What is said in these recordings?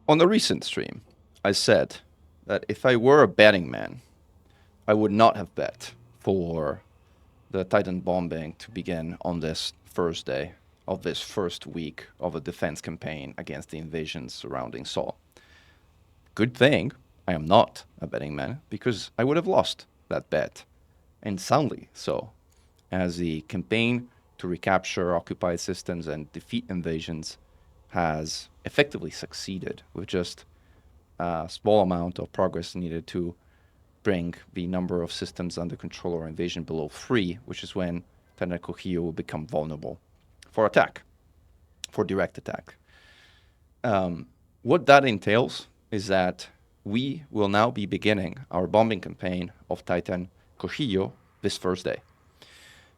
On a recent stream, I said that if I were a betting man, I would not have bet for the Titan bombing to begin on this first day of this first week of a defense campaign against the invasions surrounding Saul. Good thing I am not a betting man, because I would have lost that bet, and soundly so, as the campaign to recapture occupied systems and defeat invasions has effectively succeeded, with just a small amount of progress needed to bring the number of systems under control or invasion below 3, which is when Titan Cocijo will become vulnerable for attack, for direct attack. What that entails is that we will now be beginning our bombing campaign of Titan Cocijo this Thursday,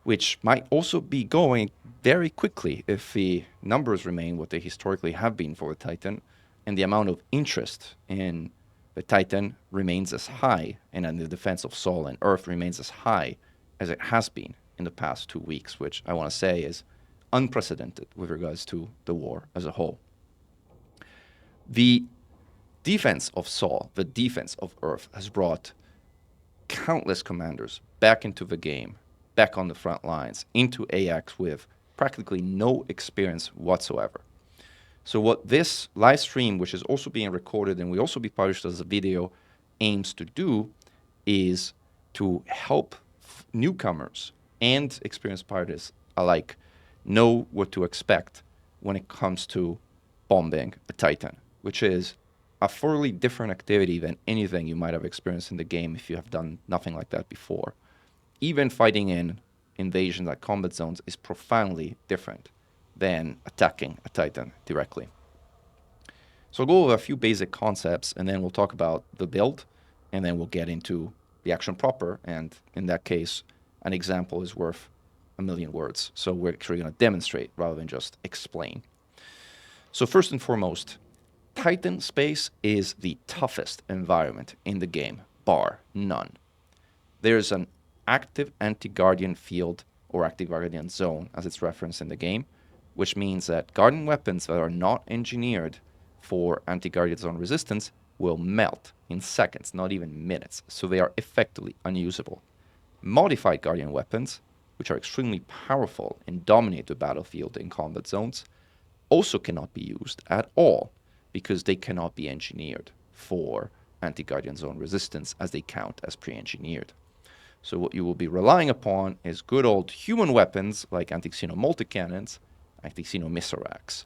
which might also be going very quickly if the numbers remain what they historically have been for the Titan, and the amount of interest in the Titan remains as high, and in the defense of Sol and Earth remains as high as it has been in the past 2 weeks, which I want to say is unprecedented with regards to the war as a whole. The defense of Sol, the defense of Earth, has brought countless commanders back into the game, back on the front lines, into AX with practically no experience whatsoever. So what this live stream, which is also being recorded and will also be published as a video, aims to do is to help newcomers and experienced pirates alike know what to expect when it comes to bombing a Titan, which is a thoroughly different activity than anything you might have experienced in the game if you have done nothing like that before. Even fighting in invasions like combat zones is profoundly different than attacking a Titan directly. So I'll go over a few basic concepts, and then we'll talk about the build, and then we'll get into the action proper, and in that case, an example is worth a million words. So we're actually going to demonstrate rather than just explain. So first and foremost, Titan space is the toughest environment in the game, bar none. There's an active anti-guardian field, or active guardian zone, as it's referenced in the game, which means that guardian weapons that are not engineered for anti-guardian zone resistance will melt in seconds, not even minutes, so they are effectively unusable. Modified guardian weapons, which are extremely powerful and dominate the battlefield in combat zones, also cannot be used at all, because they cannot be engineered for anti-guardian zone resistance, as they count as pre-engineered. So what you will be relying upon is good old human weapons like anti-xeno multi-cannons, anti-xeno missile racks,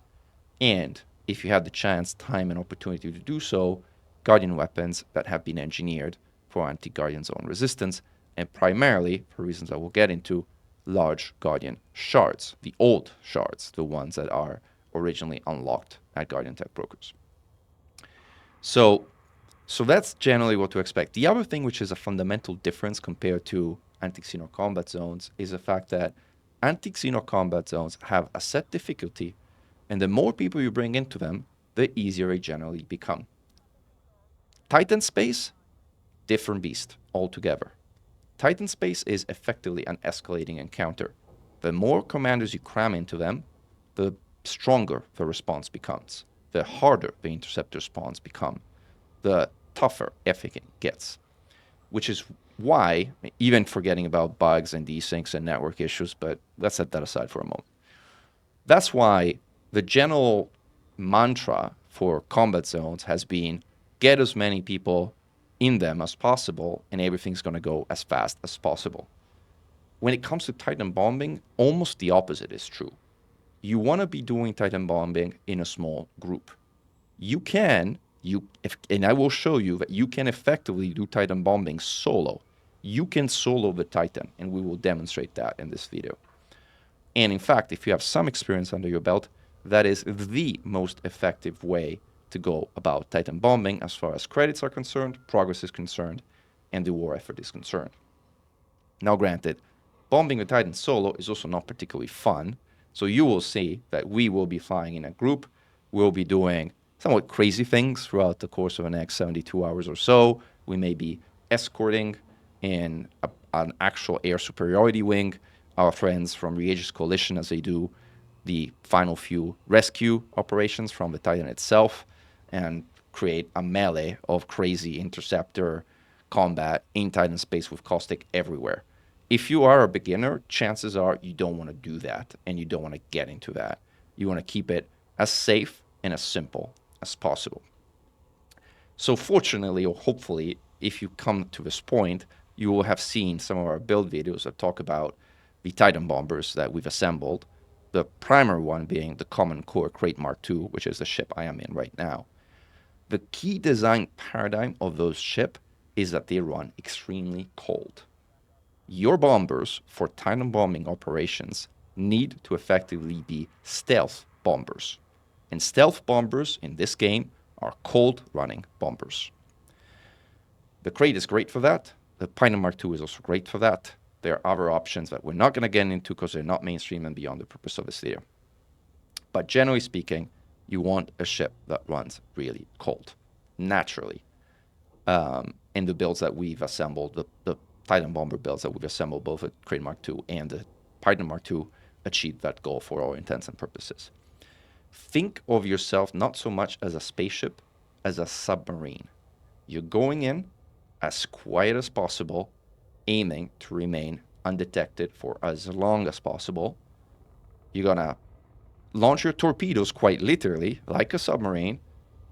and if you have the chance, time, and opportunity to do so, guardian weapons that have been engineered for anti-guardian zone resistance, and primarily, for reasons I will get into, large guardian shards, the old shards, the ones that are originally unlocked at Guardian Tech Brokers. So that's generally what to expect. The other thing, which is a fundamental difference compared to anti-xeno combat zones, is the fact that anti-xeno combat zones have a set difficulty, and the more people you bring into them, the easier they generally become. Titan space, different beast altogether. Titan space is effectively an escalating encounter. The more commanders you cram into them, the stronger the response becomes, the harder the interceptor spawns become, the tougher everything gets, which is why, even forgetting about bugs and desyncs and network issues, but let's set that aside for a moment. That's why the general mantra for combat zones has been get as many people in them as possible, and everything's going to go as fast as possible. When it comes to Titan bombing, almost the opposite is true. You want to be doing Titan bombing in a small group. You can, and I will show you that you can effectively do Titan bombing solo. You can solo the Titan, and we will demonstrate that in this video. And in fact, if you have some experience under your belt, that is the most effective way to go about Titan bombing as far as credits are concerned, progress is concerned, and the war effort is concerned. Now granted, bombing a Titan solo is also not particularly fun, so you will see that we will be flying in a group, we'll be doing somewhat crazy things throughout the course of the next 72 hours or so. We may be escorting in an actual air superiority wing our friends from the Aegis Coalition as they do the final few rescue operations from the Titan itself. and create a melee of crazy interceptor combat in Titan space with caustic everywhere. If you are a beginner, chances are you don't want to do that and you don't want to get into that. You want to keep it as safe and as simple as possible. So fortunately, or hopefully, if you come to this point, you will have seen some of our build videos that talk about the Titan bombers that we've assembled. The primary one being the common core Krait Mk2, which is the ship I am in right now. The key design paradigm of those ships is that they run extremely cold. Your bombers for Titan bombing operations need to effectively be stealth bombers. And stealth bombers in this game are cold running bombers. The Krait is great for that. The Titan Mk2 is also great for that. There are other options that we're not going to get into because they're not mainstream and beyond the purpose of this video. But generally speaking, you want a ship that runs really cold, naturally. In the builds that we've assembled, the Titan Bomber builds that we've assembled, both at Krait Mk2 and the Titan Mk2, achieve that goal for all intents and purposes. Think of yourself not so much as a spaceship, as a submarine. You're going in as quiet as possible, aiming to remain undetected for as long as possible. You're going to launch your torpedoes quite literally, like a submarine,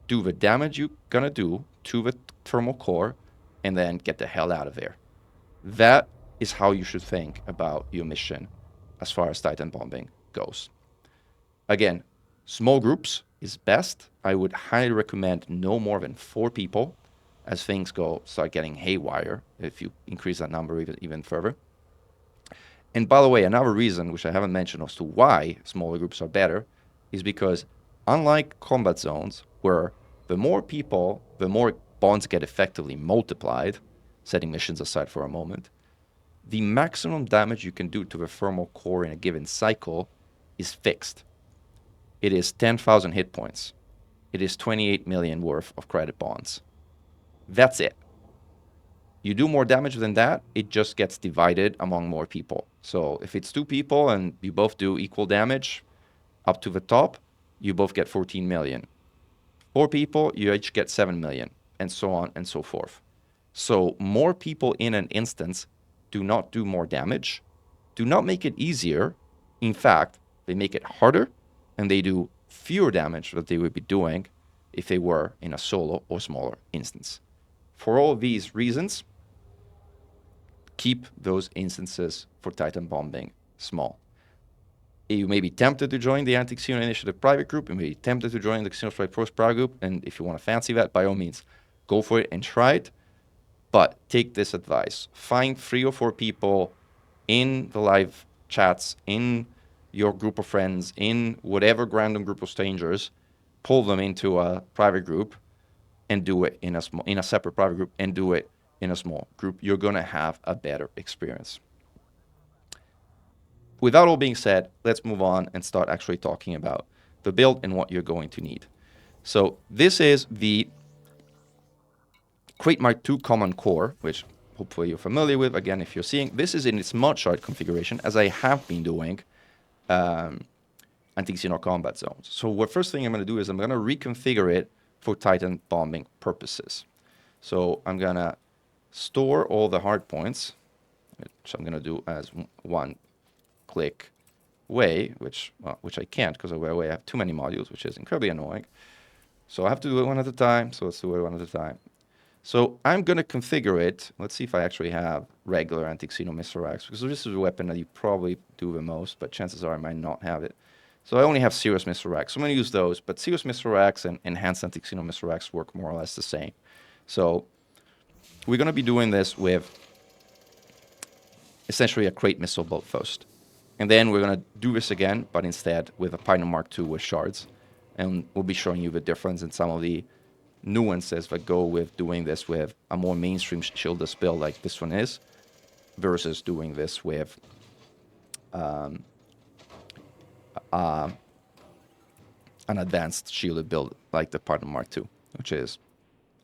do the damage you're going to do to the thermal core, and then get the hell out of there. That is how you should think about your mission as far as Titan bombing goes. Again, small groups is best. I would highly recommend no more than 4 people as things start getting haywire if you increase that number even further. And by the way, another reason, which I haven't mentioned as to why smaller groups are better, is because unlike combat zones, where the more people, the more bonds get effectively multiplied, setting missions aside for a moment, the maximum damage you can do to the thermal core in a given cycle is fixed. It is 10,000 hit points. It is 28 million worth of credit bonds. That's it. You do more damage than that, it just gets divided among more people. So if it's 2 people and you both do equal damage up to the top, you both get 14 million. 4 people, you each get 7 million, and so on and so forth. So more people in an instance do not do more damage, do not make it easier. In fact, they make it harder, and they do fewer damage than they would be doing if they were in a solo or smaller instance. For all of these reasons, keep those instances for Titan bombing small. You may be tempted to join the Anti-Xeno Initiative private group. You may be tempted to join the Xenostrike Pros private group. And if you want to fancy that, by all means, go for it and try it. But take this advice. Find 3 or 4 people in the live chats, in your group of friends, in whatever random group of strangers, pull them into a private group and do it in a separate private group and do it in a small group. You're going to have a better experience. With that all being said, let's move on and start actually talking about the build and what you're going to need. So this is the Krait Mk2 common core, which hopefully you're familiar with. Again, if you're seeing, this is in its mod shard configuration, as I have been doing Anti-Xeno combat zones. So the first thing I'm going to do is I'm going to reconfigure it for Titan bombing purposes. So I'm going to store all the hard points, which I'm going to do as one click way, which I can't because of the way I have too many modules, which is incredibly annoying. So I have to do it one at a time. So let's do it one at a time. So I'm going to configure it. Let's see if I actually have regular Anti-Xeno missile racks, because this is a weapon that you probably do the most, but chances are I might not have it. So I only have serious missile racks. So I'm going to use those, but serious missile racks and enhanced Anti-Xeno missile racks work more or less the same. So we're going to be doing this with essentially a Krait missile build first. And then we're going to do this again, but instead with a Titan Mk2 with shards. And we'll be showing you the difference in some of the nuances that go with doing this with a more mainstream shieldless build like this one is, versus doing this with an advanced shielded build like the Titan Mk2, which is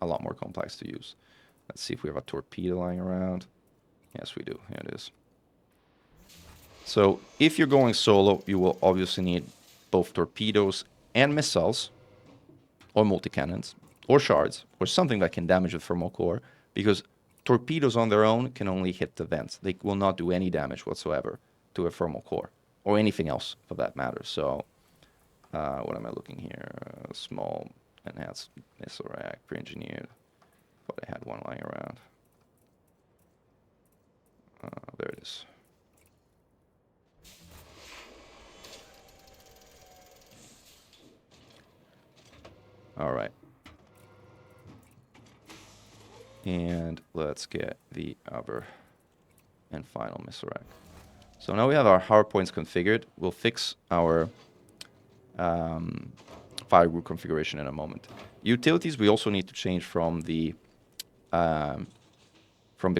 a lot more complex to use. Let's see if we have a torpedo lying around. Yes, we do. Here it is. So if you're going solo, you will obviously need both torpedoes and missiles. or multi-cannons, or shards, or something that can damage the thermal core, because torpedoes on their own can only hit the vents. They will not do any damage whatsoever to a thermal core, or anything else for that matter. So, what am I looking here? Small enhanced missile rack, pre-engineered. Thought I had one lying around. There it is. All right. And let's get the other and final missile rack. So now we have our hard points configured. We'll fix our fire group configuration in a moment. Utilities we also need to change from the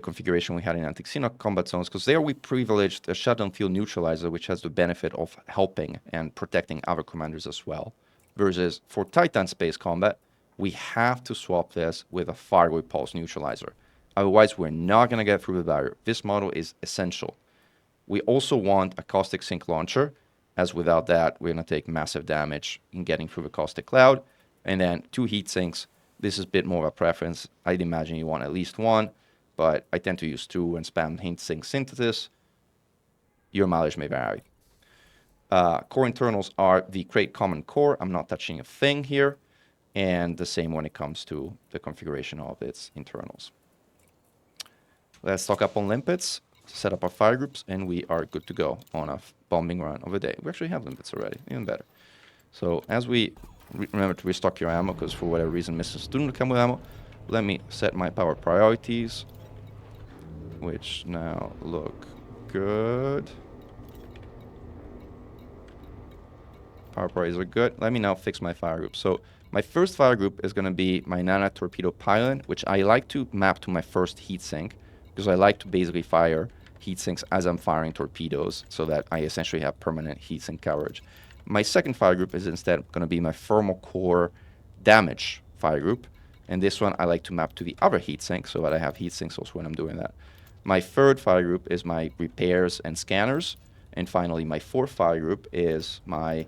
configuration we had in anti-Xenoc combat zones, because there we privileged a shutdown field neutralizer, which has the benefit of helping and protecting other commanders as well. Versus for Titan space combat, we have to swap this with a fire pulse neutralizer. Otherwise, we're not going to get through the barrier. This model is essential. We also want a caustic sink launcher, as without that, we're going to take massive damage in getting through the caustic cloud. And then 2 heat sinks. This is a bit more of a preference. I'd imagine you want at least 1, but I tend to use 2 and spam heat sink synthesis. Your mileage may vary. Core internals are the Krait common core. I'm not touching a thing here. And the same when it comes to the configuration of its internals. Let's stock up on limpets, set up our fire groups, and we are good to go on a bombing run of the day. We actually have limpets already, even better. So as we remember to restock your ammo, because for whatever reason missiles do not come with ammo, let me set my power priorities, which now look good. Power priorities are good. Let me now fix my fire group. So my first fire group is going to be my Nana torpedo pylon, which I like to map to my first heat sink, because I like to basically fire heat sinks as I'm firing torpedoes, so that I essentially have permanent heat sink coverage. My second fire group is instead going to be my thermal core damage fire group, and this one I like to map to the other heat sink, so that I have heat sinks also when I'm doing that. My third fire group is my repairs and scanners, and finally my fourth fire group is my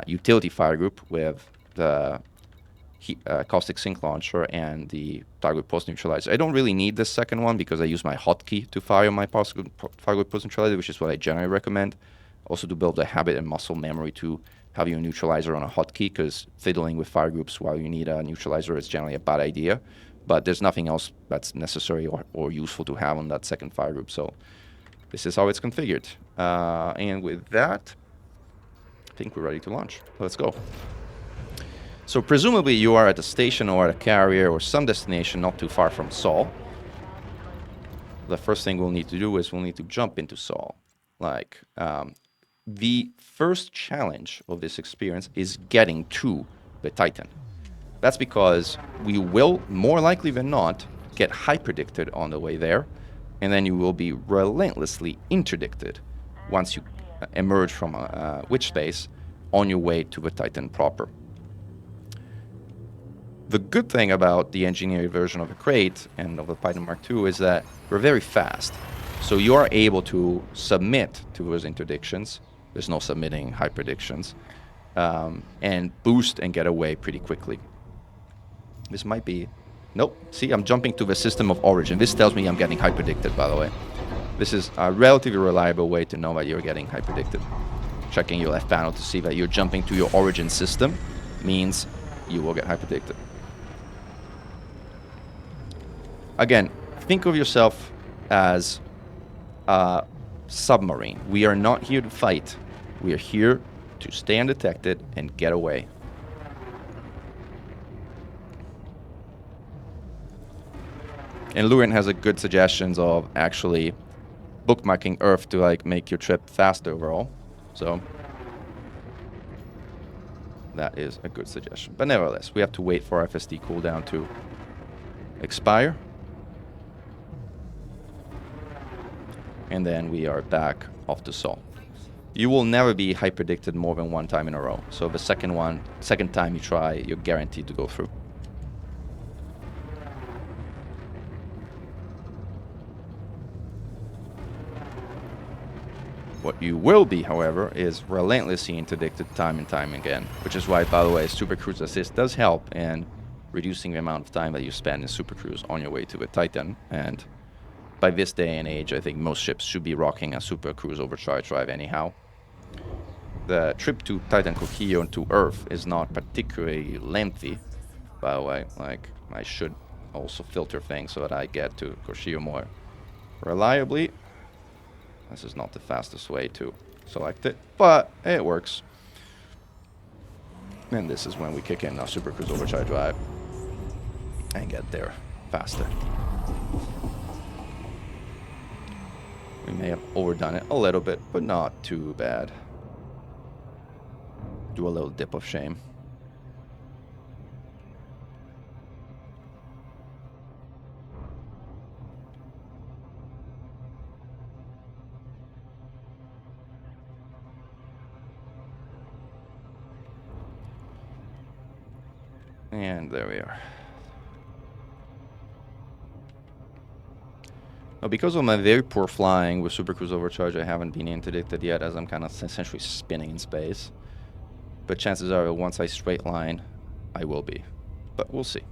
utility fire group with the caustic sink launcher and the target post neutralizer. I don't really need this second one because I use my hotkey to fire my target post neutralizer, which is what I generally recommend. Also to build a habit and muscle memory to have your neutralizer on a hotkey, because fiddling with fire groups while you need a neutralizer is generally a bad idea. But there's nothing else that's necessary or useful to have on that second fire group. So this is how it's configured. And with that, I think we're ready to launch. Let's go. So presumably you are at a station or at a carrier or some destination not too far from Sol. The first thing we'll need to do is we'll need to jump into Sol. Like, the first challenge of this experience is getting to the Titan. That's because we will, more likely than not, get hyperdicted on the way there, and then you will be relentlessly interdicted once you emerge from a witch space on your way to the Titan proper. The good thing about the engineered version of the Krait and of the Titan Mk2 is that we're very fast. So you are able to submit to those interdictions. There's no submitting hyperdictions. And boost and get away pretty quickly. This might be... Nope. See, I'm jumping to the system of origin. This tells me I'm getting hyperdicted, by the way. This is a relatively reliable way to know that you're getting hyperdicted. Checking your left panel to see that you're jumping to your origin system means you will get hyperdicted. Again, think of yourself as a submarine. We are not here to fight. We are here to stay undetected and get away. And Lurin has a good suggestions of actually bookmarking Earth to like make your trip faster overall. So that is a good suggestion. But nevertheless, we have to wait for our FSD cooldown to expire. And then we are back off to Sol. You will never be hyperdicted more than one time in a row. So the second time you try, you're guaranteed to go through. What What you will be, however, is relentlessly interdicted time and time again, which is why, by the way, Super Cruise Assist does help in reducing the amount of time that you spend in Super Cruise on your way to the Titan. And by this day and age, I think most ships should be rocking a Super Cruise overcharge drive anyhow. The trip to Titan Cocijo and to Earth is not particularly lengthy, by the way. Like, I should also filter things so that I get to Cocijo more reliably. This is not the fastest way to select it, but it works. And this is when we kick in our Super Cruise overcharge drive and get there faster. We may have overdone it a little bit, but not too bad. Do a little dip of shame. And there we are. Now, because of my very poor flying with Super Cruise Overcharge, I haven't been interdicted yet, as I'm kind of essentially spinning in space. But chances are, once I straight line, I will be. But we'll see.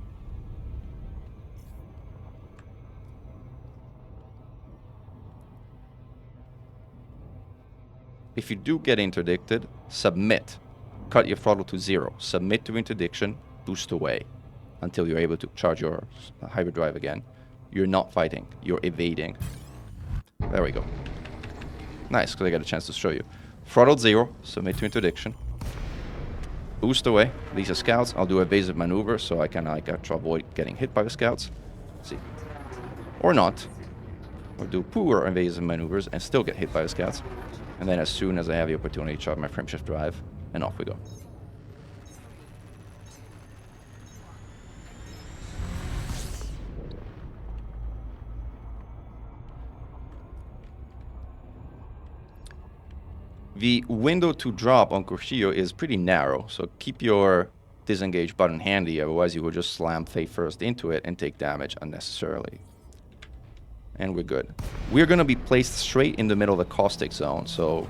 If you do get interdicted, submit. Cut your throttle to 0. Submit to interdiction. Boost away until you're able to charge your hybrid drive again. You're not fighting, you're evading. There we go. Nice, because I got a chance to show you. Throttle 0, submit to interdiction. Boost away. These are scouts. I'll do evasive maneuver so I can to avoid getting hit by the scouts. Let's see. Or not. Or do poor evasive maneuvers and still get hit by the scouts. And then as soon as I have the opportunity, charge my frameshift drive, and off we go. The window to drop on Cocijo is pretty narrow, so keep your disengage button handy, otherwise you will just slam face first into it and take damage unnecessarily. And we're good. We're going to be placed straight in the middle of the caustic zone, so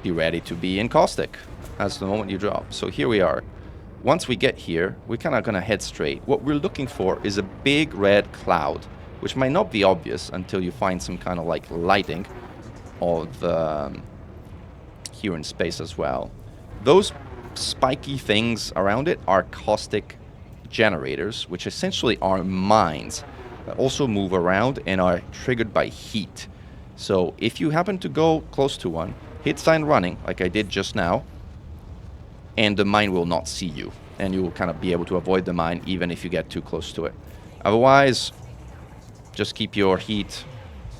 be ready to be in caustic as the moment you drop. So here we are. Once we get here, we're kind of going to head straight. What we're looking for is a big red cloud, which might not be obvious until you find some kind of like lighting of here in space as well. Those spiky things around it are caustic generators, which essentially are mines that also move around and are triggered by heat. So if you happen to go close to one, hit sign running, like I did just now, and the mine will not see you, and you will kind of be able to avoid the mine even if you get too close to it. Otherwise, just keep your heat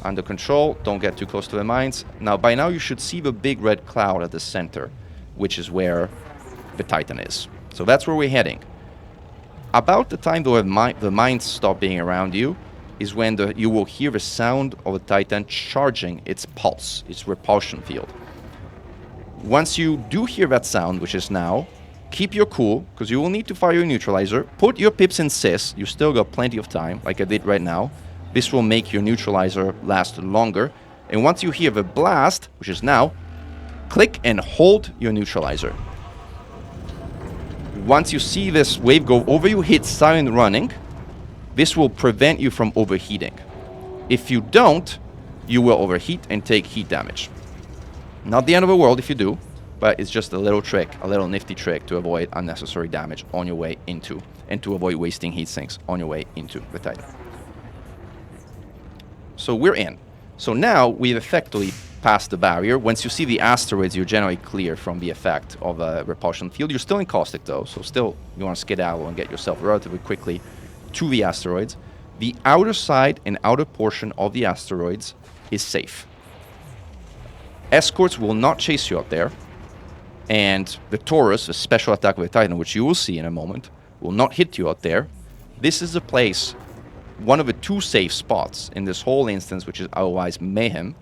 under control, don't get too close to the mines. Now, by now you should see the big red cloud at the center, which is where the Titan is. So that's where we're heading. About the time the mines stop being around you is when you will hear the sound of the Titan charging its pulse, its repulsion field. Once you do hear that sound, which is now, keep your cool, because you will need to fire your neutralizer. Put your pips in sys. You still got plenty of time, like I did right now. This will make your neutralizer last longer. And once you hear the blast, which is now, click and hold your neutralizer. Once you see this wave go over you, hit silent running. This will prevent you from overheating. If you don't, you will overheat and take heat damage. Not the end of the world if you do, but it's just a little trick, a little nifty trick to avoid unnecessary damage on your way into, and to avoid wasting heat sinks on your way into the Titan. So we're in. So now we've effectively passed the barrier. Once you see the asteroids, you're generally clear from the effect of a repulsion field. You're still in caustic though, so still you want to skedaddle and get yourself relatively quickly to the asteroids. The outer side and outer portion of the asteroids is safe. Escorts will not chase you out there, and the Taurus, a special attack of the Titan, which you will see in a moment, will not hit you out there. This is a place, one of the two safe spots in this whole instance, which is otherwise mayhem.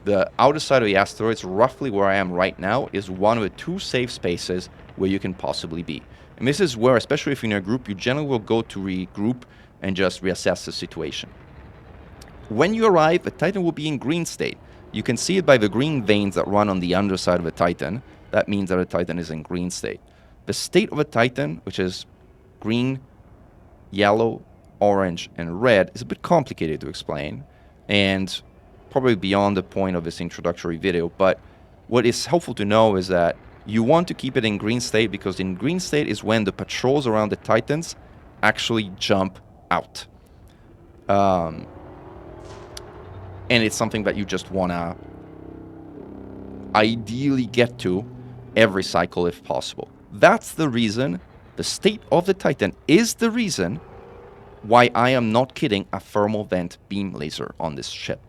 The outer side of the asteroids, roughly where I am right now, is one of the two safe spaces where you can possibly be. And this is where, especially if you're in a group, you generally will go to regroup and just reassess the situation. When you arrive, the Titan will be in green state. You can see it by the green veins that run on the underside of a Titan. That means that a Titan is in green state. The state of a Titan, which is green, yellow, orange, and red, is a bit complicated to explain, and probably beyond the point of this introductory video. But what is helpful to know is that you want to keep it in green state, because in green state is when the patrols around the Titans actually jump out. And it's something that you just want to ideally get to every cycle if possible. That's the reason, the state of the Titan is the reason why I am not kidding a thermal vent beam laser on this ship.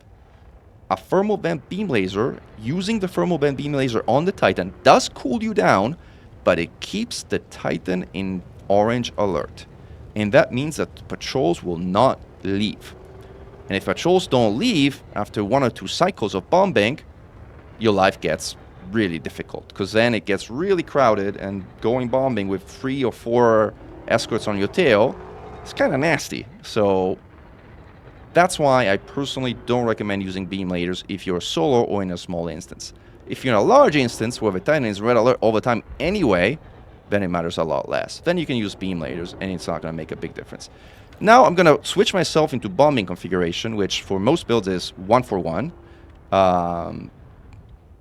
A thermal vent beam laser, using the thermal vent beam laser on the Titan, does cool you down, but it keeps the Titan in orange alert. And that means that patrols will not leave. And if patrols don't leave after 1 or 2 cycles of bombing, your life gets really difficult, because then it gets really crowded, and going bombing with 3 or 4 escorts on your tail is kind of nasty. So that's why I personally don't recommend using beam lasers if you're solo or in a small instance. If you're in a large instance where the Titan is red alert all the time anyway, then it matters a lot less. Then you can use beam lasers, and it's not going to make a big difference. Now I'm going to switch myself into bombing configuration, which for most builds is 1-for-1.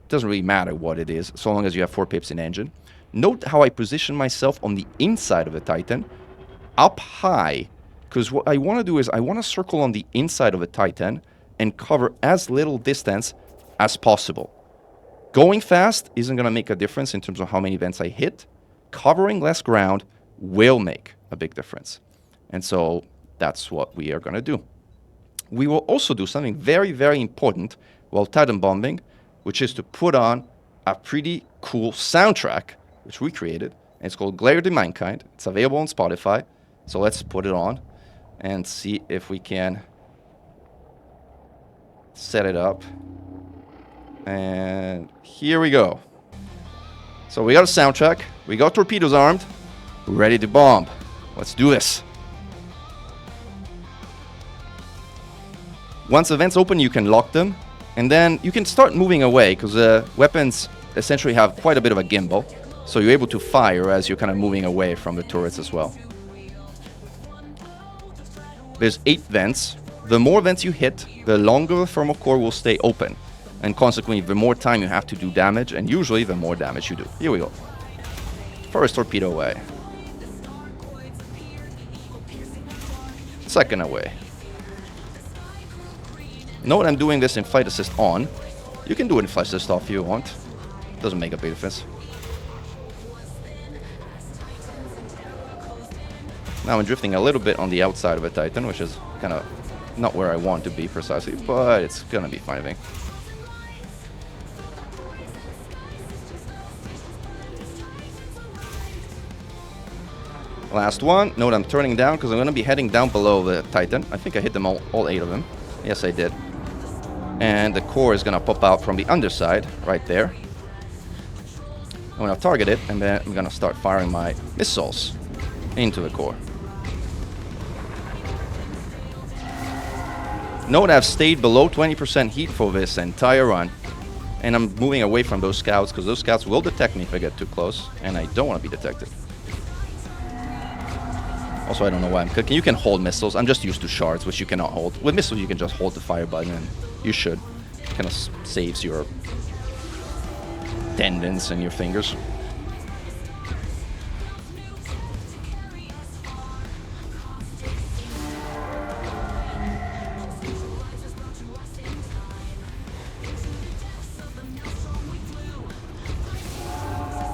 Doesn't really matter what it is, so long as you have 4 pips in engine. Note how I position myself on the inside of the Titan, up high, because what I want to do is I want to circle on the inside of the Titan and cover as little distance as possible. Going fast isn't going to make a difference in terms of how many vents I hit. Covering less ground will make a big difference. And so that's what we are going to do. We will also do something very, very important while Titan bombing, which is to put on a pretty cool soundtrack, which we created. It's called Glare de Mankind. It's available on Spotify. So let's put it on and see if we can set it up. And here we go. So we got a soundtrack. We got torpedoes armed. We're ready to bomb. Let's do this. Once the vents open, you can lock them. And then you can start moving away, because the weapons essentially have quite a bit of a gimbal. So you're able to fire as you're kind of moving away from the turrets as well. There's 8 vents. The more vents you hit, the longer the thermal core will stay open. And consequently, the more time you have to do damage, and usually the more damage you do. Here we go. First torpedo away. Second away. Note I'm doing this in flight assist on. You can do it in flight assist off if you want. Doesn't make a big difference. Now I'm drifting a little bit on the outside of a Titan, which is kind of not where I want to be precisely, but it's gonna be fine, I think. Last one. Note I'm turning down because I'm going to be heading down below the Titan. I think I hit them all 8 of them. Yes, I did. And the core is going to pop out from the underside right there. I'm going to target it, and then I'm going to start firing my missiles into the core. Note I've stayed below 20% heat for this entire run. And I'm moving away from those scouts, because those scouts will detect me if I get too close. And I don't want to be detected. Also, I don't know why I'm cooking. You can hold missiles. I'm just used to shards, which you cannot hold. With missiles, you can just hold the fire button, and you should. It kind of saves your tendons and your fingers.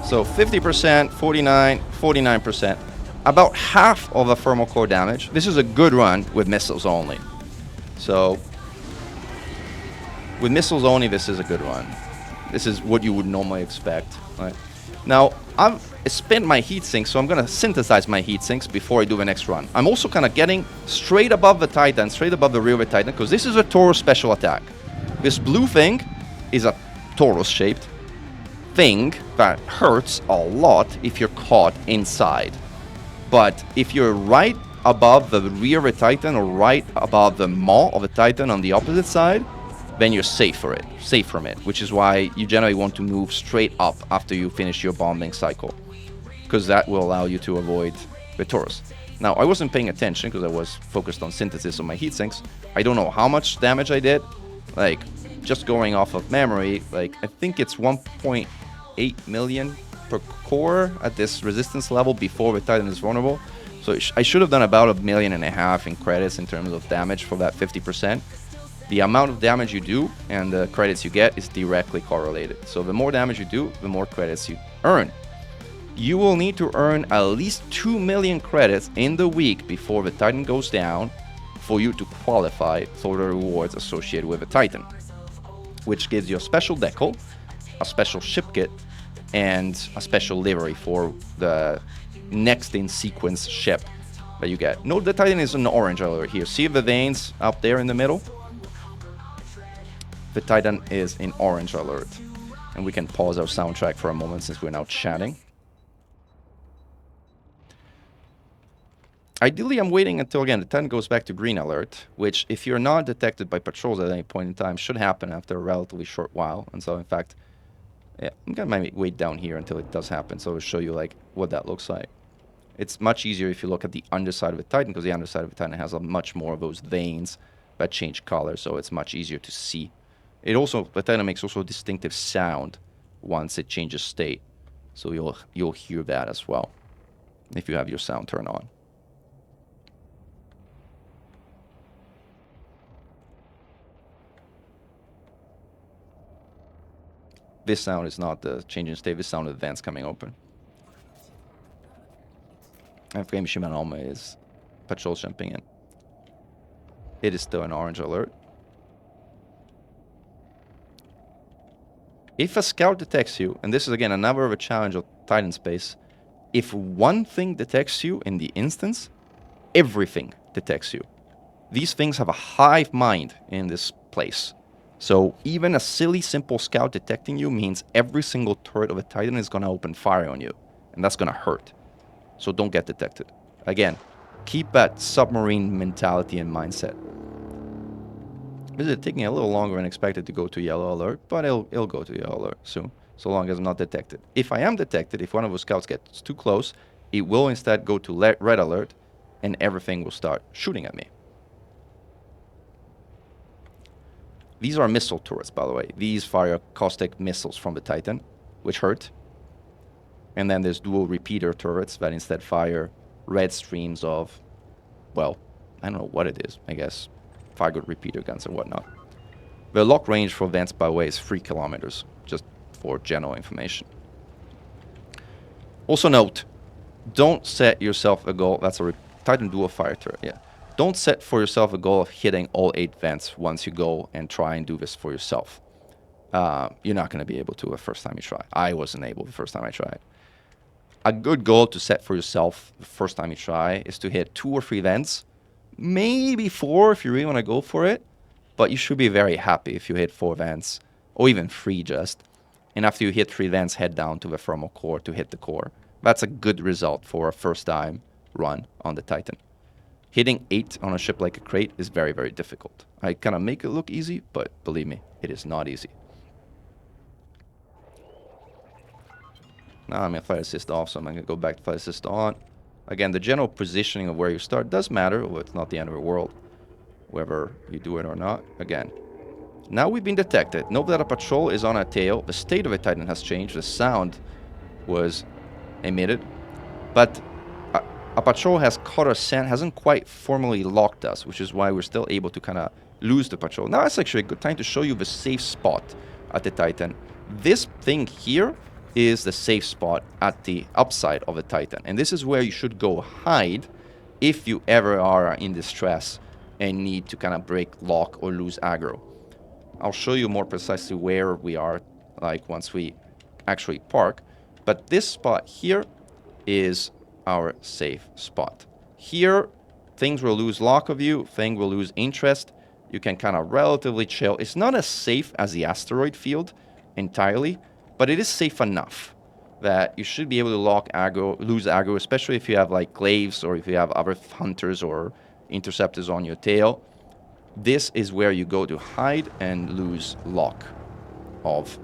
So 50%, 49, 49%. About half of the thermal core damage. This is a good run with missiles only. So, with missiles only, this is a good run. This is what you would normally expect. Right? Now, I've spent my heat sinks, so I'm going to synthesize my heat sinks before I do the next run. I'm also kind of getting straight above the Titan, straight above the rear of the Titan, because this is a Taurus special attack. This blue thing is a Taurus-shaped thing that hurts a lot if you're caught inside. But if you're right above the rear of a Titan or right above the maw of a Titan on the opposite side, then you're safe from it, which is why you generally want to move straight up after you finish your bombing cycle, because that will allow you to avoid the Taurus. Now, I wasn't paying attention because I was focused on synthesis of my heat sinks. I don't know how much damage I did. Like, just going off of memory, like, I think it's 1.8 million per core at this resistance level before the Titan is vulnerable. So I should have done about 1.5 million in credits in terms of damage for that 50%. The amount of damage you do and the credits you get is directly correlated. So the more damage you do, the more credits you earn. You will need to earn at least 2 million credits in the week before the Titan goes down for you to qualify for the rewards associated with the Titan, which gives you a special decal, a special ship kit, and a special livery for the next in sequence ship that you get. Note the Titan is an orange alert here. See the veins up there in the middle? The Titan is in orange alert. And we can pause our soundtrack for a moment since we're now chatting. Ideally, I'm waiting until, again, the Titan goes back to green alert, which, if you're not detected by patrols at any point in time, should happen after a relatively short while. And so, in fact, yeah, I'm going to wait down here until it does happen, so I'll show you, like, what that looks like. It's much easier if you look at the underside of the Titan, because the underside of the Titan has a much more of those veins that change color, so it's much easier to see. It also, the Titan makes also a distinctive sound once it changes state, so you'll hear that as well if you have your sound turned on. This sound is not the change in state. This sound is the vents coming open. And Frame Shimanoma is patrol jumping in. It is still an orange alert. If a scout detects you, and this is again another of a challenge of Titan space, if one thing detects you in the instance, everything detects you. These things have a hive mind in this place. So even a silly, simple scout detecting you means every single turret of a Titan is going to open fire on you. And that's going to hurt. So don't get detected. Again, keep that submarine mentality and mindset. This is taking a little longer than expected to go to yellow alert, but it'll go to yellow alert soon, so long as I'm not detected. If I am detected, if one of those scouts gets too close, it will instead go to red alert, and everything will start shooting at me. These are missile turrets, by the way. These fire caustic missiles from the Titan, which hurt. And then there's dual repeater turrets that instead fire red streams of, well, I don't know what it is, I guess, fire good repeater guns and whatnot. The lock range for vents, by the way, is 3 kilometers, just for general information. Also note, don't set yourself a goal, that's a Titan dual fire turret, yeah. Don't set for yourself a goal of hitting all 8 vents once you go and try and do this for yourself. You're not going to be able to the first time you try. I wasn't able the first time I tried. A good goal to set for yourself the first time you try is to hit 2 or 3 vents, maybe 4 if you really want to go for it, but you should be very happy if you hit 4 vents, or even 3 just. And after you hit 3 vents, head down to the thermal core to hit the core. That's a good result for a first time run on the Titan. Hitting 8 on a ship like a Krait is very, very difficult. I kind of make it look easy, but believe me, it is not easy. Now I'm going to flight assist off, so I'm going to go back to flight assist on. Again, the general positioning of where you start does matter, although it's not the end of the world, whether you do it or not. Again, now we've been detected. Note that a patrol is on a tail. The state of a Titan has changed. The sound was emitted, but a patrol has caught our scent, hasn't quite formally locked us, which is why we're still able to kind of lose the patrol. Now it's actually a good time to show you the safe spot at the Titan. This thing here is the safe spot at the upside of the Titan. And this is where you should go hide if you ever are in distress and need to kind of break lock or lose aggro. I'll show you more precisely where we are, like once we actually park. But this spot here is our safe spot. Here, things will lose lock of you, things will lose interest. You can kind of relatively chill. It's not as safe as the asteroid field entirely, but it is safe enough that you should be able to lock aggro, lose aggro, especially if you have like glaives or if you have other hunters or interceptors on your tail. this is where you go to hide and lose lock of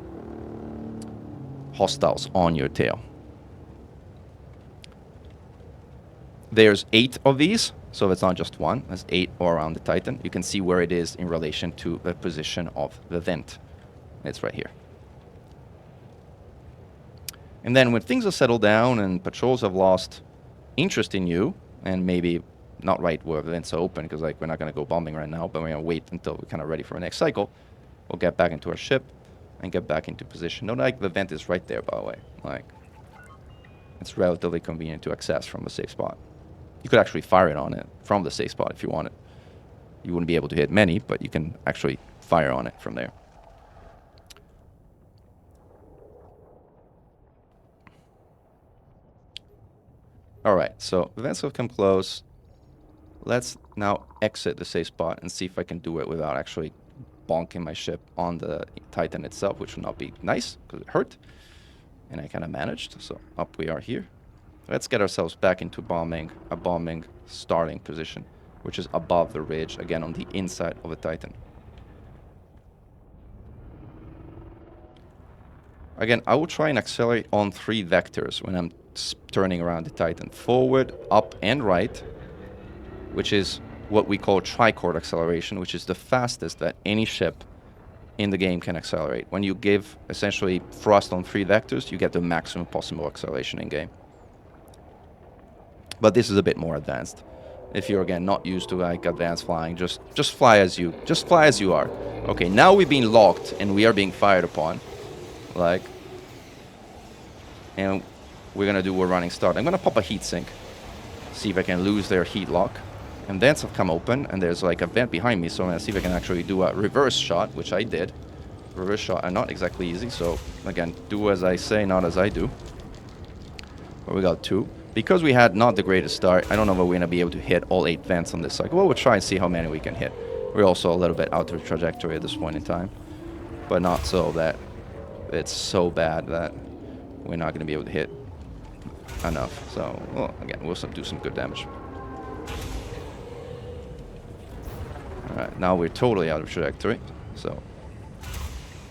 hostiles on your tail. There's 8 of these, so it's not just one. There's 8 all around the Titan. You can see where it is in relation to the position of the vent. It's right here. And then when things have settled down and patrols have lost interest in you, and maybe not right where the vents are open, because like we're not going to go bombing right now, but we're going to wait until we're kind of ready for the next cycle, we'll get back into our ship and get back into position. No, like the vent is right there, by the way. Like, it's relatively convenient to access from the safe spot. You could actually fire it on it from the safe spot if you wanted. You wouldn't be able to hit many, but you can actually fire on it from there. Alright, so the vents have come close. Let's now exit the safe spot and see if I can do it without actually bonking my ship on the Titan itself, which would not be nice, because it hurt. And I kind of managed, so up we are here. Let's get ourselves back into a bombing starting position, which is above the ridge, again on the inside of the Titan. Again, I will try and accelerate on 3 vectors when I'm turning around the Titan. Forward, up, and right, which is what we call trichord acceleration, which is the fastest that any ship in the game can accelerate. When you give essentially thrust on 3 vectors, you get the maximum possible acceleration in game. But this is a bit more advanced. If you're again not used to like advanced flying, just fly as you are. Okay, now we've been locked and we are being fired upon. Like, and we're gonna do a running start. I'm gonna pop a heat sink, see if I can lose their heat lock. And vents have come open, and there's like a vent behind me, so I'm gonna see if I can actually do a reverse shot, which I did. Reverse shot are not exactly easy, so again, do as I say, not as I do. But we got 2. Because we had not the greatest start, I don't know if we're gonna be able to hit all 8 vents on this cycle. Well, we'll try and see how many we can hit. We're also a little bit out of trajectory at this point in time, but not so that it's so bad that we're not gonna be able to hit enough. So, well, again, we'll do some good damage. Alright, now we're totally out of trajectory. So,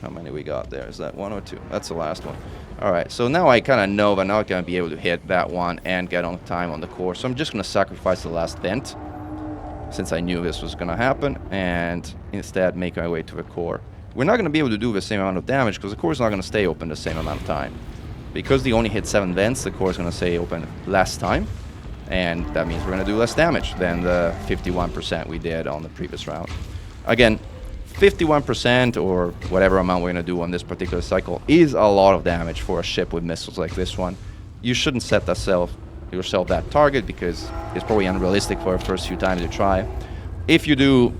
how many we got there? Is that 1 or 2? That's the last one. Alright, so now I kind of know that I'm not going to be able to hit that one and get on time on the core. So I'm just going to sacrifice the last vent, since I knew this was going to happen, and instead make my way to the core. We're not going to be able to do the same amount of damage, because the core is not going to stay open the same amount of time. Because they only hit 7 vents, the core is going to stay open less time. And that means we're going to do less damage than the 51% we did on the previous round. Again, 51% or whatever amount we're going to do on this particular cycle is a lot of damage for a ship with missiles like this one. You shouldn't set yourself that target, because it's probably unrealistic for the first few times you try. If you do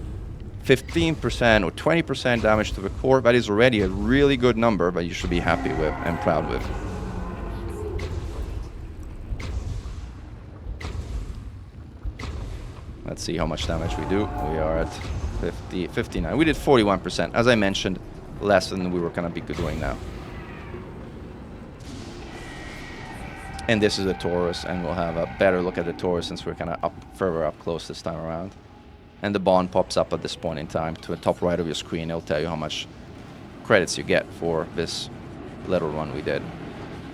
15% or 20% damage to the core, that is already a really good number that you should be happy with and proud with. Let's see how much damage we do. We are at 59. We did 41%. As I mentioned, less than we were going to be doing now. And this is a Taurus, and we'll have a better look at the Taurus since we're kind of further up close this time around. And the bond pops up at this point in time to the top right of your screen. It'll tell you how much credits you get for this little run we did.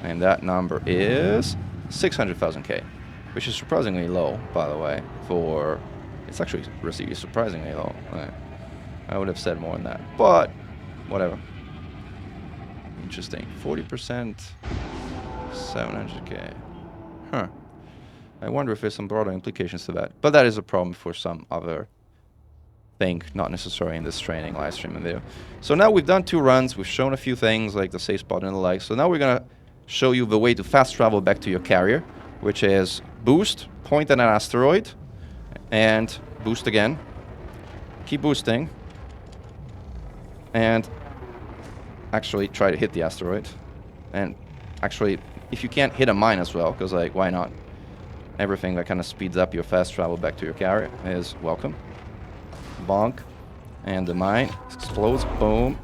And that number is 600,000K. Which is surprisingly low, by the way, for... It's actually really surprisingly low. I would have said more than that, but whatever. Interesting. 40%, 700K. Huh. I wonder if there's some broader implications to that. But that is a problem for some other thing, not necessarily in this training live stream and video. So now we've done 2 runs. We've shown a few things like the safe spot and the like. So now we're going to show you the way to fast travel back to your carrier, which is boost, point at an asteroid, and boost again. Keep boosting. And actually try to hit the asteroid. And actually, if you can't hit a mine as well, because like, why not? Everything that kind of speeds up your fast travel back to your carrier is welcome. Bonk. And the mine explodes. Boom.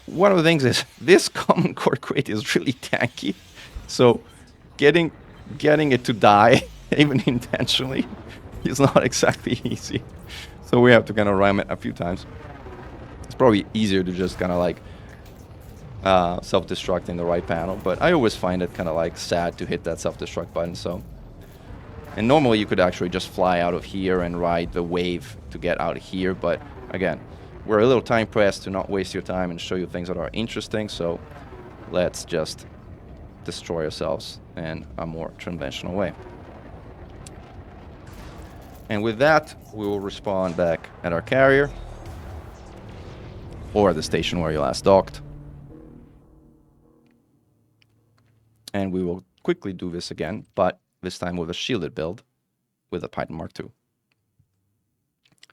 One of the things is this common core crate is really tanky, so getting it to die, even intentionally, It's not exactly easy. So we have to kind of ram it a few times. It's probably easier to just kind of like self-destruct in the right panel, but I always find it kind of like sad to hit that self-destruct button. So, and normally you could actually just fly out of here and ride the wave to get out of here, but again, we're a little time pressed to not waste your time and show you things that are interesting, so let's just destroy ourselves in a more conventional way. And with that, we will respawn back at our carrier or at the station where you last docked. And we will quickly do this again, but this time with a shielded build with a Titan Mk2.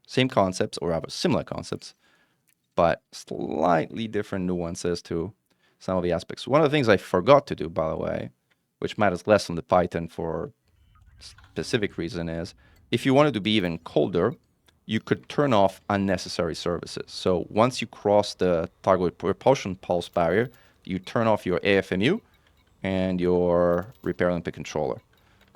Same concepts, or rather similar concepts, but slightly different nuances to some of the aspects. One of the things I forgot to do, by the way, which matters less on the Titan for specific reason, is if you wanted to be even colder, you could turn off unnecessary services. So once you cross the target propulsion pulse barrier, you turn off your AFMU and your repair Olympic controller.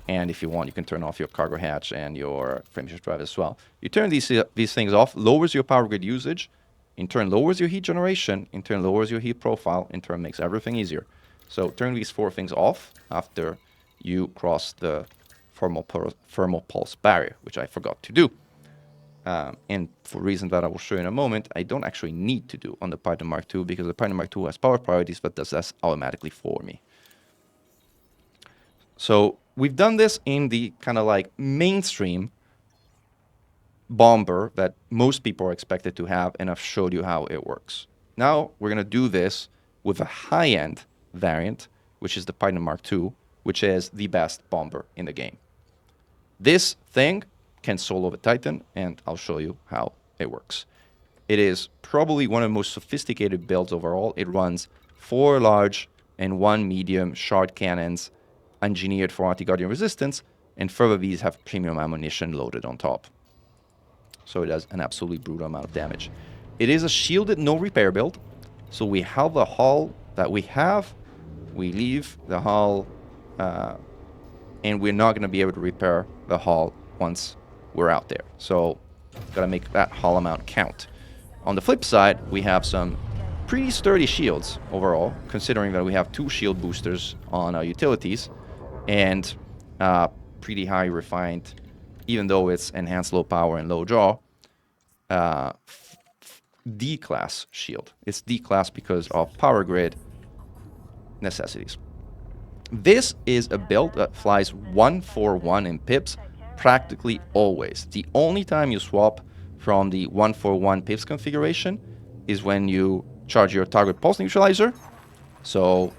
And if you want, you can turn off your cargo hatch and your frameshift drive as well. You turn these things off, lowers your power grid usage, in turn lowers your heat generation, in turn lowers your heat profile, in turn makes everything easier. So turn these 4 things off after you cross the thermal pulse barrier, which I forgot to do. And for reasons that I will show you in a moment, I don't actually need to do on the Titan Mk2 because the Titan Mk2 has power priorities, but does that automatically for me. So we've done this in the kind of like mainstream bomber that most people are expected to have, and I've showed you how it works. Now we're going to do this with a high-end variant, which is the Titan Mk2, which is the best bomber in the game. This thing can solo the Titan, and I'll show you how it works. It is probably one of the most sophisticated builds overall. It runs 4 large and 1 medium shard cannons engineered for anti-guardian resistance, and further these have premium ammunition loaded on top. So it does an absolutely brutal amount of damage. It is a shielded no repair build, so we have the hull that we have, we leave the hull, and we're not going to be able to repair the hull once we're out there. So gotta make that hull amount count. On the flip side, we have some pretty sturdy shields overall, considering that we have 2 shield boosters on our utilities, and pretty high refined, even though it's enhanced low power and low draw, D-class shield. It's D-class because of power grid necessities. This is a build that flies 1-4-1 in pips practically always. The only time you swap from the 1-4-1 pips configuration is when you charge your target pulse neutralizer. So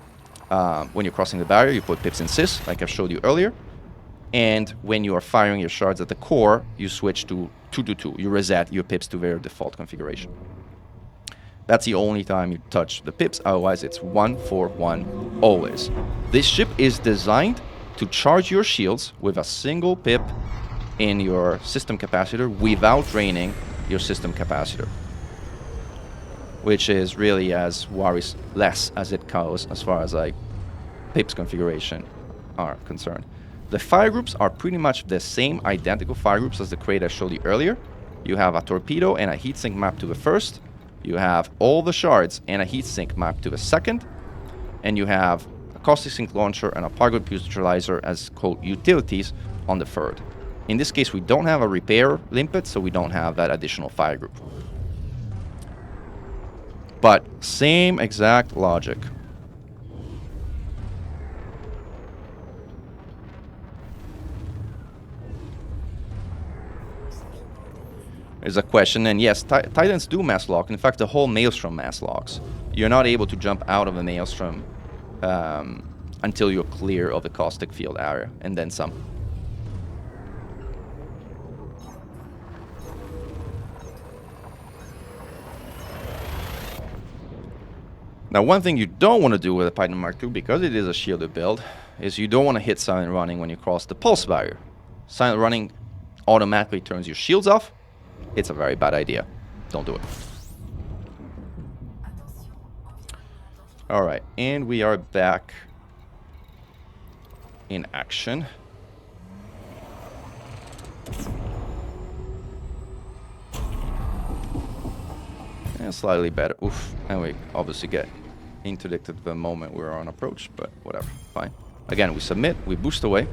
when you're crossing the barrier, you put pips in sys, like I showed you earlier. And when you are firing your shards at the core, you switch to 2-2-2. You reset your pips to their default configuration. That's the only time you touch the pips, otherwise it's 1-4-1 always. This ship is designed to charge your shields with a single pip in your system capacitor without draining your system capacitor, which is really as worries less as it goes as far as like pips configuration are concerned. The fire groups are pretty much the same identical fire groups as the Krait I showed you earlier. You have a torpedo and a heatsink map to the first. You have all the shards and a heatsink map to the second. And you have a caustic sink launcher and a power grid neutralizer as quote utilities on the third. In this case, we don't have a repair limpet, so we don't have that additional fire group. But same exact logic. There's a question, and yes, Titans do mass lock. In fact, the whole Maelstrom mass locks. You're not able to jump out of the Maelstrom until you're clear of the caustic field area, and then some. Now, one thing you don't want to do with a Titan Mk2, because it is a shielded build, is you don't want to hit silent running when you cross the pulse barrier. Silent running automatically turns your shields off. It's a very bad idea. Don't do it. Alright, and we are back in action. Yeah, slightly better. Oof. And we obviously get interdicted the moment we're on approach, but whatever. Fine. Again, we submit, we boost away.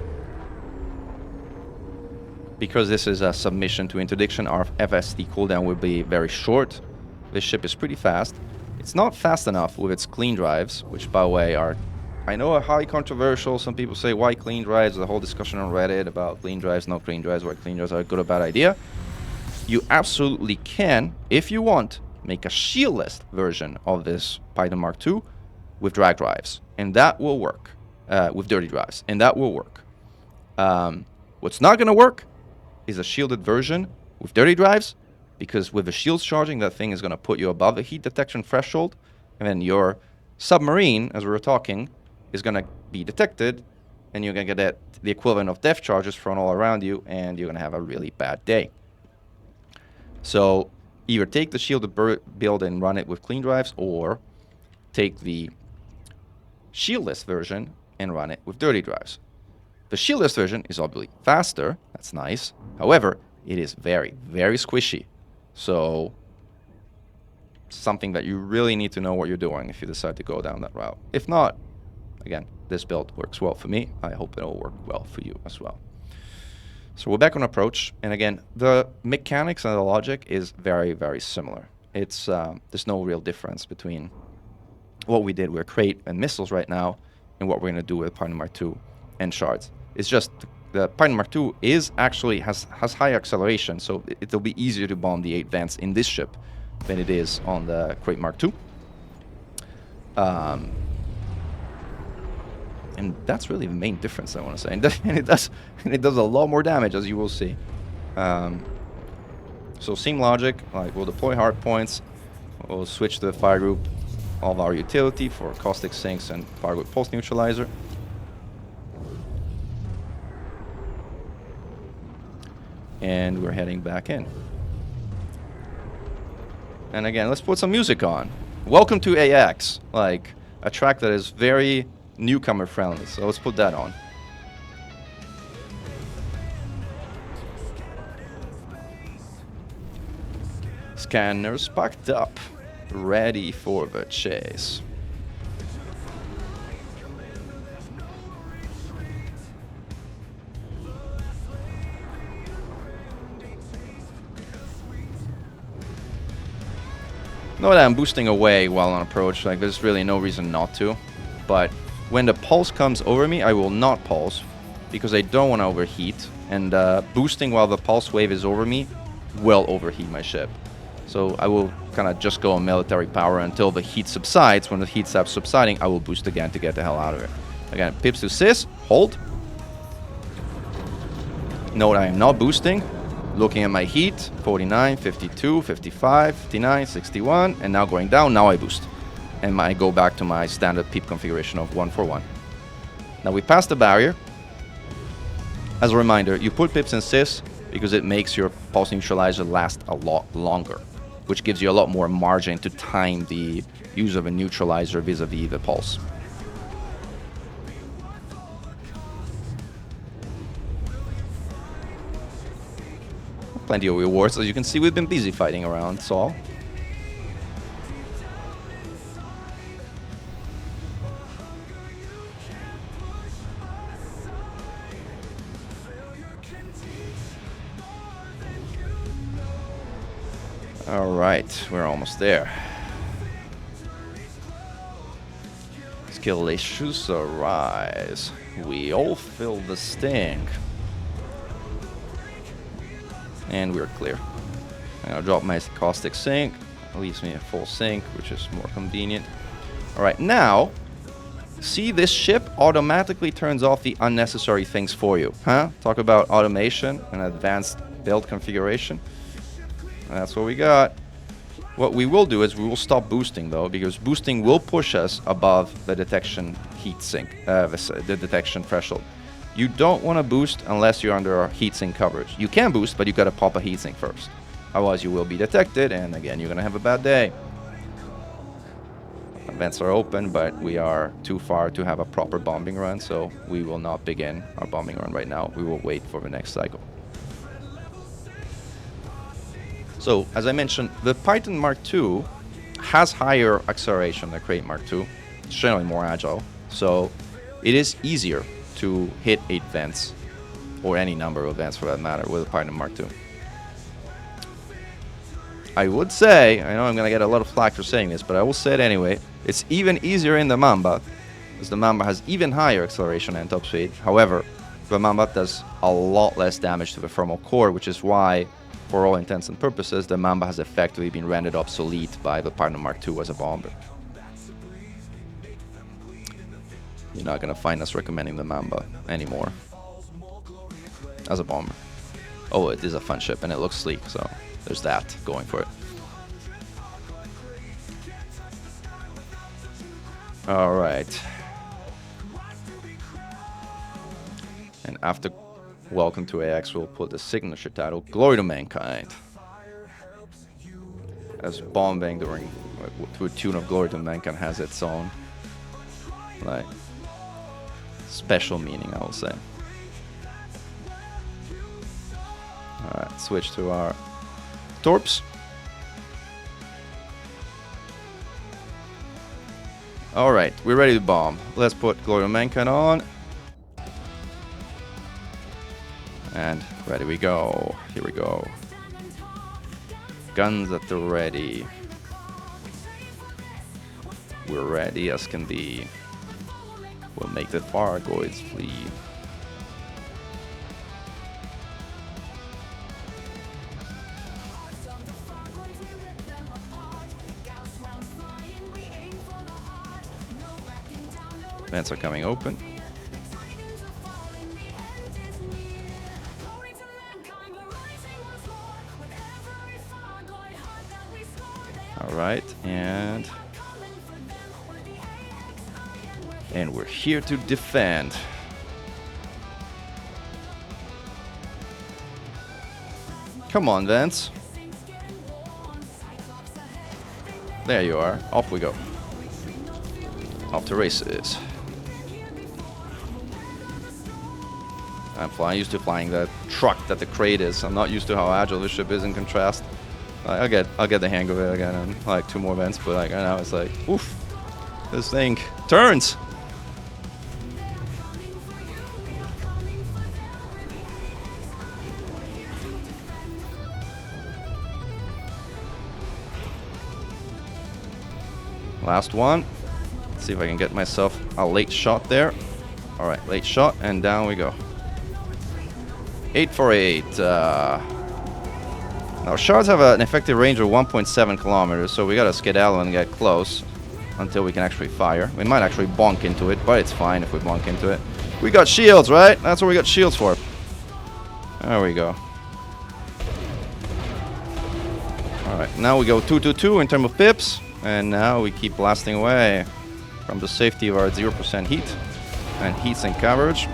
Because this is a submission to interdiction, our FSD cooldown will be very short. This ship is pretty fast. It's not fast enough with its clean drives, which, by the way, are, I know, are highly controversial. Some people say, why clean drives? There's a whole discussion on Reddit about clean drives, no clean drives, why clean drives are a good or bad idea. You absolutely can, if you want, make a shieldless version of this Titan Mk2 with drag drives, and that will work. With dirty drives, and that will work. What's not going to work is a shielded version with dirty drives, because with the shields charging, that thing is going to put you above the heat detection threshold, and then your submarine, as we were talking, is going to be detected, and you're going to get the equivalent of depth charges thrown all around you, and you're going to have a really bad day. So either take the shielded build and run it with clean drives, or take the shieldless version and run it with dirty drives. The shieldless version is obviously faster. That's nice. However, it is very, very squishy. So something that you really need to know what you're doing if you decide to go down that route. If not, again, this build works well for me. I hope it'll work well for you as well. So we're back on approach, and again, the mechanics and the logic is very, very similar. It's there's no real difference between what we did with Krait and missiles right now and what we're going to do with Titan Mk2 and shards. It's just the Titan Mk2 is actually has high acceleration, so it'll be easier to bomb the 8 vents in this ship than it is on the Krait Mk2. And that's really the main difference, I want to say. And it does a lot more damage, as you will see. So same logic, like we'll deploy hard points, we'll switch to the fire group of our utility for caustic sinks and fire group pulse neutralizer. And we're heading back in. And again, let's put some music on. Welcome to AX, like a track that is very newcomer friendly, so let's put that on. Scanners packed up, ready for the chase. Know that I'm boosting away while on approach, like there's really no reason not to, but when the pulse comes over me, I will not pulse, because I don't want to overheat, and boosting while the pulse wave is over me will overheat my ship. So I will kind of just go on military power until the heat subsides. When the heat stops subsiding, I will boost again to get the hell out of it. Again, pips to sys, hold. Note I am not boosting. Looking at my heat, 49, 52, 55, 59, 61, and now going down, now I boost. And I go back to my standard PEEP configuration of 1 for 1. Now we passed the barrier. As a reminder, you put pips in sys because it makes your pulse neutralizer last a lot longer, which gives you a lot more margin to time the use of a neutralizer vis-a-vis the pulse. Plenty of rewards. As you can see, we've been busy fighting around, so. Alright, we're almost there. Skill issues arise. We all feel the sting. And we're clear. I'm gonna drop my caustic sink. It leaves me a full sink, which is more convenient. Alright, now, see, this ship automatically turns off the unnecessary things for you. Huh? Talk about automation and advanced build configuration. That's what we got. What we will do is we will stop boosting, though, because boosting will push us above the detection heat sink, the detection threshold. You don't want to boost unless you're under a heatsink coverage. You can boost, but you got to pop a heatsink first. Otherwise, you will be detected, and again, you're going to have a bad day. Vents are open, but we are too far to have a proper bombing run, so we will not begin our bombing run right now. We will wait for the next cycle. So, as I mentioned, the Titan Mk2 has higher acceleration than Krait Mk2. It's generally more agile, so it is easier to hit 8 vents, or any number of vents for that matter, with a Titan Mk2. I would say, I know I'm gonna get a lot of flack for saying this, but I will say it anyway, it's even easier in the Mamba, because the Mamba has even higher acceleration and top speed. However, the Mamba does a lot less damage to the thermal core, which is why, for all intents and purposes, the Mamba has effectively been rendered obsolete by the Titan Mk2 as a bomber. You're not gonna find us recommending the Mamba anymore as a bomber. Oh, it is a fun ship and it looks sleek, so there's that going for it. Alright. And after Welcome to AX, we'll put the signature title, Glory to Mankind. As bombing during, to a tune of Glory to Mankind has its own, like, special meaning, I will say. Alright, switch to our torps. Alright, we're ready to bomb. Let's put Glory to Mankind on. And ready we go. Here we go. Guns at the ready. We're ready as can be. We'll make the Fargoids flee. Vents are coming open. Alright, and we're here to defend. Come on, Vents. There you are. Off we go. Off to races. I'm used to flying that truck that the Krait is. I'm not used to how agile this ship is in contrast. I'll get the hang of it again in like 2 more vents, but like right now it's like, oof, this thing turns. Last one. Let's see if I can get myself a late shot there. All right, late shot, and down we go. 8 for 8. Now, shards have an effective range of 1.7 kilometers, so we gotta skedaddle and get close until we can actually fire. We might actually bonk into it, but it's fine if we bonk into it. We got shields, right? That's what we got shields for. There we go. Alright, now we go 2-2-2 in terms of pips, and now we keep blasting away from the safety of our 0% heat and heat sink coverage.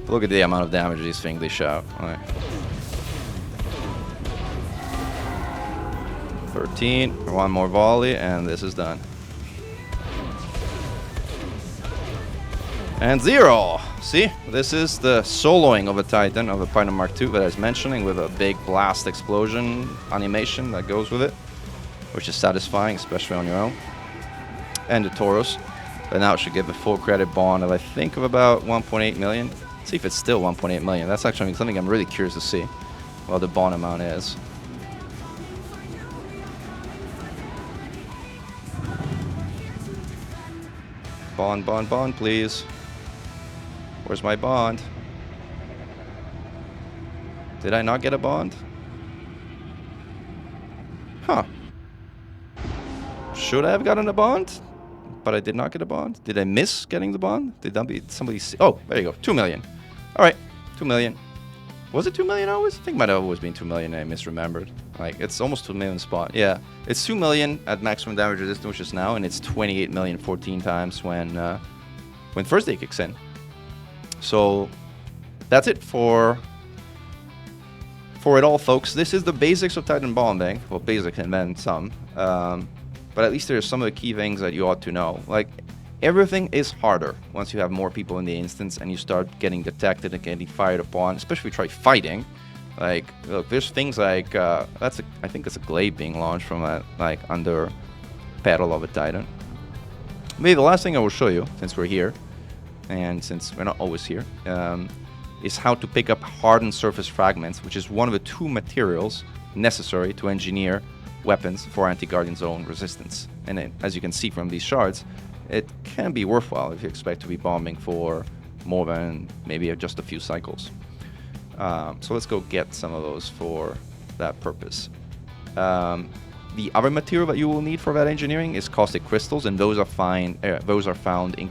Look at the amount of damage these things dish out. Right. 13, one more volley, and this is done. And 0! See? This is the soloing of a Titan, of a Titan Mk2 that I was mentioning, with a big blast explosion animation that goes with it, which is satisfying, especially on your own. And the Tauros. But now it should give a full credit bond of, I think, of about 1.8 million. See if it's still 1.8 million. That's actually something I'm really curious to see what the bond amount is. Bond, bond, bond, please. Where's my bond? Did I not get a bond? Huh. Should I have gotten a bond? But I did not get a bond. Did I miss getting the bond? Did that be somebody see? Oh, there you go. 2 million. All right, 2 million. Was it 2 million always? I think it might have always been 2 million. I misremembered. Like, it's almost 2 million spot. Yeah, it's 2 million at maximum damage resistance, which is now, and it's 28 million 14 times when first day kicks in. So that's it for it all, folks. This is the basics of Titan bombing. Well, basic and then some. But at least there's some of the key things that you ought to know. Like, Everything is harder once you have more people in the instance and you start getting detected and getting fired upon, especially if you try fighting. Like, look, there's things like, I think it's a glaive being launched from a, like, under pedal of a Titan. Maybe the last thing I will show you, since we're here, and since we're not always here, is how to pick up hardened surface fragments, which is one of the 2 materials necessary to engineer weapons for anti-guardian zone resistance. And then, as you can see from these shards, it can be worthwhile if you expect to be bombing for more than maybe just a few cycles. So let's go get some of those for that purpose. The other material that you will need for that engineering is caustic crystals, and those are found in in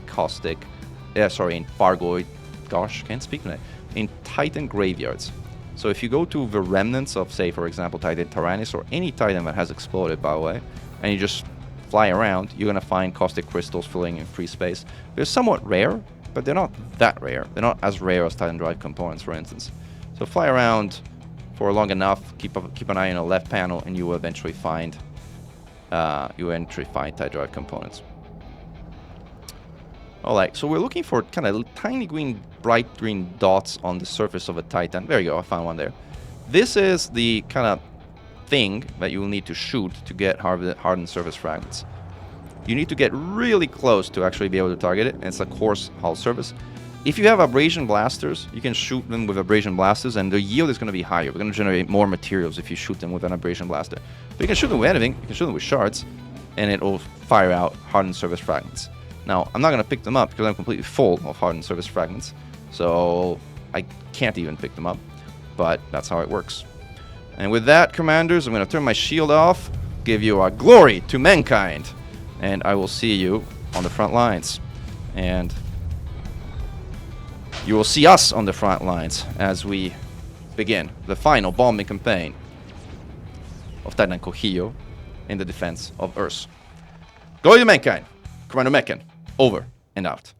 Fargoid. Gosh, can't speak now. In Titan graveyards. So if you go to the remnants of, say, for example, Titan Tyrannus or any Titan that has exploded, by the way, and you just fly around, you're gonna find caustic crystals filling in free space. They're somewhat rare, but they're not that rare. They're not as rare as Titan drive components, for instance. So fly around for long enough, keep an eye on the left panel, and you will eventually find Titan drive components. Alright, so we're looking for kind of tiny green, bright green dots on the surface of a Titan. There you go, I found one there. This is the kind of thing that you will need to shoot to get hardened surface fragments. You need to get really close to actually be able to target it, and it's a coarse hull surface. If you have abrasion blasters, you can shoot them with abrasion blasters, and the yield is going to be higher. We're going to generate more materials if you shoot them with an abrasion blaster. But you can shoot them with anything. You can shoot them with shards, and it will fire out hardened surface fragments. Now, I'm not going to pick them up because I'm completely full of hardened surface fragments, so I can't even pick them up, but that's how it works. And with that, commanders, I'm going to turn my shield off, give you our glory to mankind, and I will see you on the front lines. And you will see us on the front lines as we begin the final bombing campaign of Titan Cocijo in the defense of Earth. Glory to mankind. Commander Mechan, over and out.